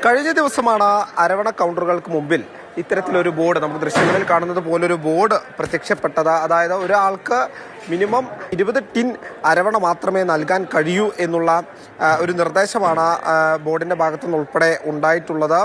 കഴിഞ്ഞ ദിവസമാണ് അരവണ കൗണ്ടറുകൾക്ക് മുമ്പിൽ ഇത്തരത്തിലൊരു ബോർഡ് നമുക്ക് ദൃശ്യങ്ങളിൽ കാണുന്നത് പോലൊരു ബോർഡ് പ്രത്യക്ഷപ്പെട്ടത്. അതായത് ഒരാൾക്ക് മിനിമം 20 ടിൻ അരവണ മാത്രമേ നൽകാൻ കഴിയൂ എന്നുള്ള ഒരു നിർദ്ദേശമാണ് ബോർഡിന്റെ ഭാഗത്തു നിന്ന് ഉൾപ്പെടെ ഉണ്ടായിട്ടുള്ളത്.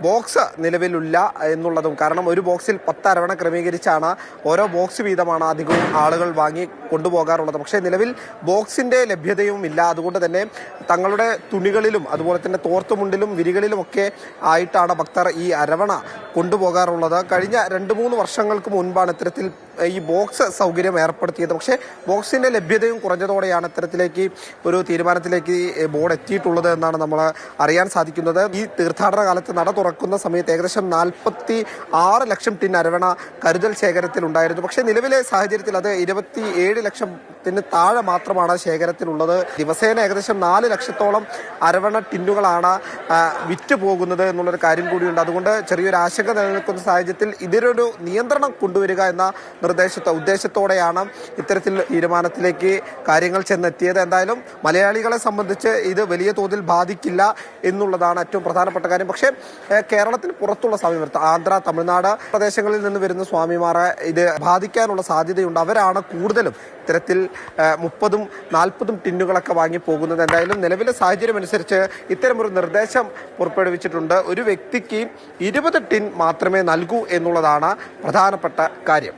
ബോക്സ് നിലവിലില്ല എന്നുള്ളതും, കാരണം ഒരു ബോക്സിൽ 10 അരവണ ക്രമീകരിച്ചാണ്, ഓരോ ബോക്സ് വീതമാണ് അധികവും ആളുകൾ വാങ്ങി കൊണ്ടുപോകാറുള്ളത്. പക്ഷേ നിലവിൽ ബോക്സിന്റെ ലഭ്യതയും ഇല്ല. അതുകൊണ്ട് തന്നെ തങ്ങളുടെ തുണികളിലും അതുപോലെ തന്നെ തോർത്തുമുണ്ടിലും വിരികളിലുമൊക്കെ ആയിട്ടാണ് ഭക്തർ ഈ അരവണ കൊണ്ടുപോകാറുള്ളത്. കഴിഞ്ഞ 2-3 വർഷങ്ങൾക്ക് മുൻപാണ് ഇത്തരത്തിൽ ഈ ബോക്സ് സൗകര്യം ഏർപ്പെടുത്തിയത്. പക്ഷേ ബോക്സിന്റെ ലഭ്യതയും കുറഞ്ഞതോടെയാണ് ഇത്തരത്തിലേക്ക് ഒരു തീരുമാനത്തിലേക്ക് ബോർഡ് എത്തിയിട്ടുള്ളത് എന്നാണ് നമ്മൾ അറിയാൻ സാധിക്കുന്നത്. ഈ തീർത്ഥാടന കാലത്ത് നട തുറക്കുന്ന സമയത്ത് ഏകദേശം 46 ലക്ഷം ടിൻ അരവണ കരുതൽ ശേഖരത്തിൽ ഉണ്ടായിരുന്നു. പക്ഷേ നിലവിലെ സാഹചര്യത്തിൽ അത് 27 ലക്ഷത്തിന് താഴെ മാത്രമാണ് ശേഖരത്തിലുള്ളത്. ദിവസേന ഏകദേശം 4 ലക്ഷത്തോളം അരവണ ടിന്നുകളാണ് വിറ്റ് പോകുന്നത് എന്നുള്ളൊരു കാര്യം കൂടിയുണ്ട്. അതുകൊണ്ട് ചെറിയൊരു ആശങ്ക നിലനിൽക്കുന്ന സാഹചര്യത്തിൽ ഇതിനൊരു നിയന്ത്രണം കൊണ്ടുവരിക എന്ന ഉദ്ദേശത്തോടെയാണ് ഇത്തരത്തിൽ തീരുമാനത്തിലേക്ക് കാര്യങ്ങൾ ചെന്നെത്തിയത്. എന്തായാലും മലയാളികളെ സംബന്ധിച്ച് ഇത് വലിയ തോതിൽ ബാധിക്കില്ല എന്നുള്ളതാണ് ഏറ്റവും പ്രധാനപ്പെട്ട കാര്യം. പക്ഷേ കേരളത്തിന് പുറത്തുള്ള സ്വാമിമാർ, ആന്ധ്ര, തമിഴ്നാട് പ്രദേശങ്ങളിൽ നിന്ന് വരുന്ന സ്വാമിമാരെ ഇത് ബാധിക്കാനുള്ള സാധ്യതയുണ്ട്. അവരാണ് കൂടുതലും ഇത്തരത്തിൽ 30-40 ടിന്നുകളൊക്കെ വാങ്ങി പോകുന്നത്. എന്തായാലും നിലവിലെ സാഹചര്യം അനുസരിച്ച് ഇത്തരമൊരു നിർദ്ദേശം പുറപ്പെടുവിച്ചിട്ടുണ്ട്. ഒരു വ്യക്തിക്ക് 20 ടിൻ മാത്രമേ നൽകൂ എന്നുള്ളതാണ് പ്രധാനപ്പെട്ട കാര്യം.